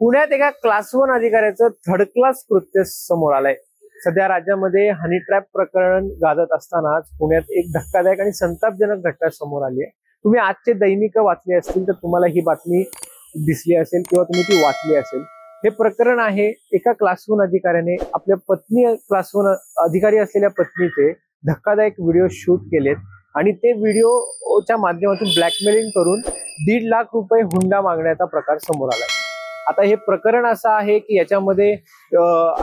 पुण्यात एका क्लास 1 अधिकाऱ्याचं थर्ड क्लास कृत्य समोर आलंय। सध्या राज्यामध्ये हनी ट्रॅप प्रकरण गाजत असतानाच पुण्यात एक धक्कादायक आणि संतापजनक घटना समोर आली आहे। तुम्ही आजचे दैनिक वाचले असतील तर तुम्हाला ही बातमी दिसली असेल किंवा तुम्ही ती वाचली असेल। हे प्रकरण आहे एका क्लास 1 अधिकाऱ्याने आपल्या पत्नी क्लास 1 अधिकारी असलेल्या पत्नीचे धक्कादायक व्हिडिओ शूट केलेत आणि ते व्हिडिओच्या माध्यमातून ब्लॅकमेलिंग करून 1.5 लाख रुपये हुंडा मागण्याचा प्रकार समोर आलाय। आता हे प्रकरण असं आहे की याच्यामध्ये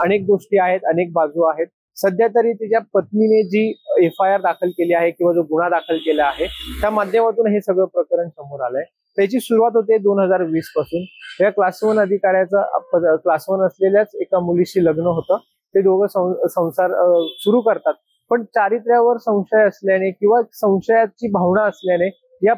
अनेक गोष्टी आहेत, अनेक बाजू आहेत। सध्या तरी तिच्या पत्नीने जी FIR दाखल केली आहे किंवा जो गुन्हा दाखल केला आहे त्या माध्यमातून हे सगळं प्रकरण समोर आलंय। त्याची सुरुवात होते 2020 पासून। या क्लास 1 अधिकाऱ्याचा क्लास 1 असलेल्याच एका मुलीशी लग्न होतं। ते दोघं संसार सुरू करतात, पण चारित्र्यावर संशय असल्याने किंवा संशयाची भावना असल्याने या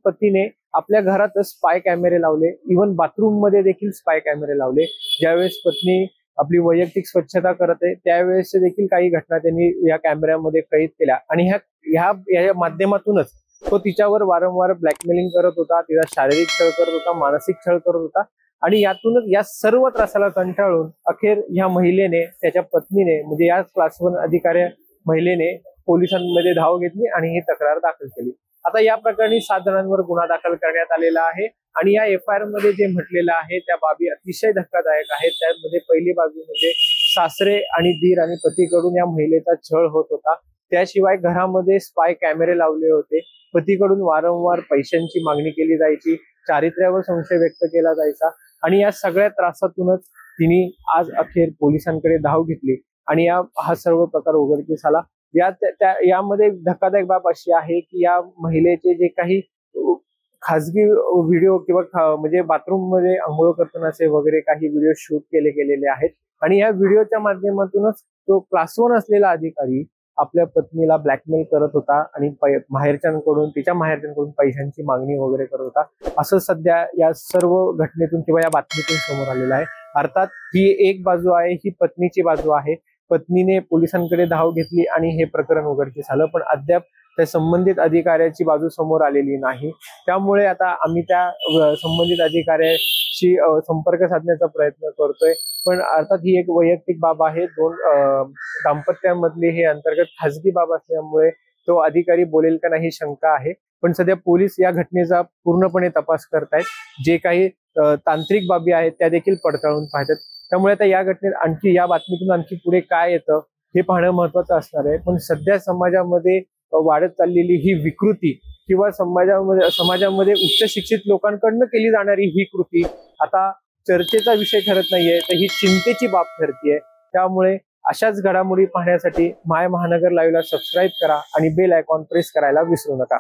पतीने आपल्या घरात स्पाय कॅमेरे लावले, इव्हन बाथरूम मध्ये देखील स्पाय कॅमेरे लावले। ज्यावेळेस पत्नी आपली वैयक्तिक स्वच्छता करते त्यावेळेस देखील काही घटना त्यांनी या कॅमेऱ्यामध्ये कैद केल्या आणि ह्या माध्यमातूनच तो तिच्यावर वारंवार ब्लॅकमेलिंग करत होता, तिचा शारीरिक छळ करत होता, मानसिक छळ करत होता आणि यातूनच या सर्व त्रासाला कंटाळून अखेर ह्या महिलेने, त्याच्या पत्नीने म्हणजे या क्लास 1 अधिकारी महिलेने पोलिसांमध्ये धाव घेतली आणि ही तक्रार दाखल केली। आता या प्रकरणी 7 जणांवर गुन्हा दाखल करण्यात आलेला आहे आणि या FIR मध्ये जे म्हटलेलं आहे त्या बाबी अतिशय धक्कादायक आहेत। त्यामध्ये पहिली बाजू म्हणजे सासरे आणि दीर आणि पतीकडून या महिलेचा छळ होत होता। त्याशिवाय घरामध्ये स्पाय कॅमेरे लावले होते, पतीकडून वारंवार पैशांची मागणी केली जायची, चारित्र्यावर संशय व्यक्त केला जायचा आणि या सगळ्या त्रासातूनच तिने आज अखेर पोलिसांकडे धाव घेतली आणि हा सर्व प्रकार उघडकीस आला। यामध्ये धक्कादायक बाब अशी आहे की या महिलेचे जे काही खासगी व्हिडिओ किंवा म्हणजे बाथरूम मध्ये आंघोळ करतानाचे वगैरे काही व्हिडिओ शूट गेलेले आहेत आणि या व्हिडिओच्या माध्यमातूनच तो क्लास 1 असलेला अधिकारी आपल्या पत्नीला ब्लॅकमेल करत होता आणि तिच्या माहेरच्यांकडून पैशांची मागणी वगैरे करत होता, असं सध्या या सर्व घटनेतून किंवा या बातमीतून समोर आलेलं आहे। अर्थात ही एक बाजू आहे, ही पत्नीची बाजू आहे। पत्नीने पोलिसांकडे धाव घेतली आणि हे प्रकरण उघडकीस आलं, पण अद्याप त्या संबंधित अधिकाऱ्याची बाजू समोर आलेली नाही। त्यामुळे आता आम्ही त्या संबंधित अधिकाऱ्याशी संपर्क साधण्याचा प्रयत्न करतोय, पण अर्थात ही एक वैयक्तिक बाब आहे। 2 दाम्पत्यामधली हे अंतर्गत खासगी बाब असल्यामुळे तो अधिकारी बोलेल का नाही शंका आहे, पण सध्या पोलीस या घटनेचा पूर्णपणे तपास करतायत। जे काही तांत्रिक बाबी आहेत त्या देखील पडताळून पाहतात। त्यामुळे आता या घटनेत या बातमीतून आणखी पुढे काय येतं हे पाहणं महत्वाचं असणार आहे। पण सध्या समाजामध्ये वाढत चाललेली ही विकृती किंवा समाजामध्ये उच्च शिक्षित लोकांकडनं केली जाणारी ही कृती आता चर्चेचा विषय ठरत नाहीये, तर ही चिंतेची बाब ठरतीये। त्यामुळे अशाच घडामोडी पाहण्यासाठी माय महानगर लाईव्हला सबस्क्राईब करा आणि बेल आयकॉन प्रेस करायला विसरू नका।